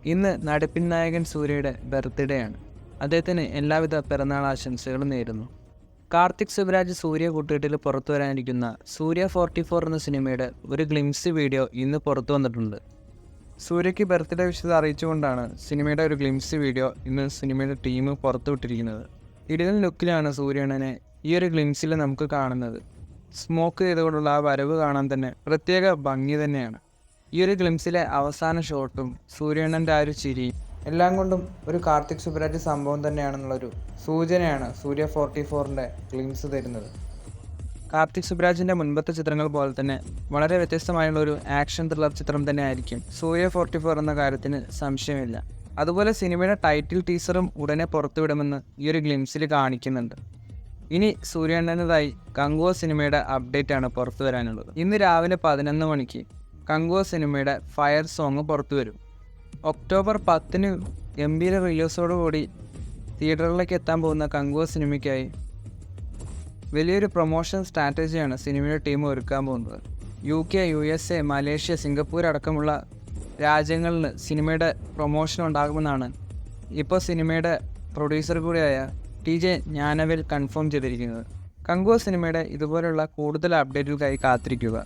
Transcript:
ഇന്ന് നടപ്പിൻ നായകൻ സൂര്യയുടെ ബർത്ത്ഡേ ആണ്. അദ്ദേഹത്തിന് എല്ലാവിധ പിറന്നാൾ ആശംസകളും നേരുന്നു. കാർത്തിക് സുബ്രാജ് സൂര്യ കൂട്ടുകെട്ടിൽ പുറത്തു വരാനിരിക്കുന്ന സൂര്യ 44 എന്ന സിനിമയുടെ ഒരു ഗ്ലിംസ് വീഡിയോ ഇന്ന് പുറത്തു വന്നിട്ടുണ്ട്. സൂര്യയ്ക്ക് ബർത്ത്ഡേ വിഷയത അറിയിച്ചുകൊണ്ടാണ് സിനിമയുടെ ഒരു ഗ്ലിംസ് വീഡിയോ ഇന്ന് സിനിമയുടെ ടീം പുറത്തുവിട്ടിരിക്കുന്നത്. ഇടിയൻ ലുക്കിലാണ് സൂര്യണ്ണനെ ഈ ഒരു ഗ്ലിംസിൽ നമുക്ക് കാണുന്നത്. സ്മോക്ക് ചെയ്തുകൊണ്ടുള്ള ആ വരവ് കാണാൻ തന്നെ പ്രത്യേക ഭംഗി തന്നെയാണ്. ഈ ഒരു ഗ്ലിംസിലെ അവസാന ഷോട്ടും സൂര്യണ്ണൻ്റെ ആ ഒരു ചിരിയും എല്ലാം കൊണ്ടും ഒരു കാർത്തിക് സുബ്രാജ് സംഭവം തന്നെയാണെന്നുള്ളൊരു സൂചനയാണ് സൂര്യ 44ൻ്റെ ഗ്ലിംസ് തരുന്നത്. കാർത്തിക് സുബ്രാജിൻ്റെ മുൻപത്തെ ചിത്രങ്ങൾ പോലെ തന്നെ വളരെ വ്യത്യസ്തമായുള്ളൊരു ആക്ഷൻ ത്രില്ലർ ചിത്രം തന്നെ ആയിരിക്കും സൂര്യ 44 എന്ന കാര്യത്തിന് സംശയമില്ല. അതുപോലെ സിനിമയുടെ ടൈറ്റിൽ ടീസറും ഉടനെ പുറത്തുവിടുമെന്ന് ഈ ഒരു ഗ്ലിംസിൽ കാണിക്കുന്നുണ്ട്. ഇനി സൂര്യണ്ണൻ്റെതായി കങ്കുവ സിനിമയുടെ അപ്ഡേറ്റ് ആണ് പുറത്തു വരാനുള്ളത്. ഇന്ന് രാവിലെ 11 മണിക്ക് കങ്കുവ സിനിമയുടെ ഫയർ സോങ് പുറത്തു വരും. ഒക്ടോബർ 10 ഗംഭീര റിലീസോടുകൂടി തിയേറ്ററുകളിലേക്ക് എത്താൻ പോകുന്ന കങ്കുവ സിനിമയ്ക്കായി വലിയൊരു പ്രൊമോഷൻ സ്ട്രാറ്റജിയാണ് സിനിമയുടെ ടീം ഒരുക്കാൻ പോകുന്നത്. UK, USA, മലേഷ്യ, സിംഗപ്പൂർ അടക്കമുള്ള രാജ്യങ്ങളിൽ സിനിമയുടെ പ്രൊമോഷൻ ഉണ്ടാകുമെന്നാണ് ഇപ്പോൾ സിനിമയുടെ പ്രൊഡ്യൂസർ കൂടിയായ TJ ജ്ഞാനവേൽ കൺഫേം ചെയ്തിരിക്കുന്നത്. കങ്കുവ സിനിമയുടെ ഇതുപോലുള്ള കൂടുതൽ അപ്ഡേറ്റുകൾക്കായി കാത്തിരിക്കുക.